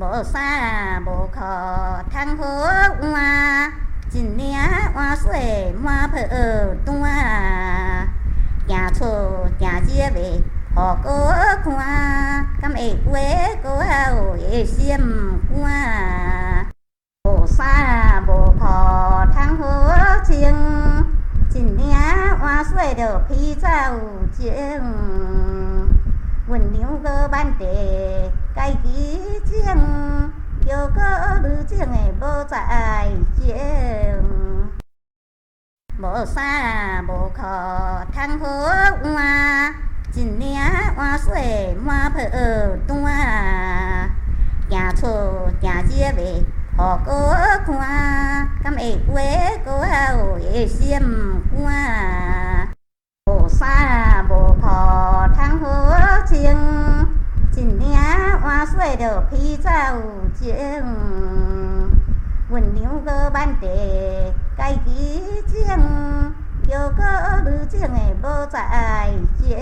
无啥无靠通好换，一领换水满抱单，行出行街袂互哥看，敢会过哥后的心肝。无啥无靠通好穿，一领换水着披走情。阮娘搁挽地家己种，叫搁女种的无在情。无啥无靠通好换，一领换水满抱单，行出行街袂互哥看，敢会过哥后的心肝。无啥无靠通好穿，一领换水着披走情。阮娘搁挽地家己种，叫搁女种的无在情。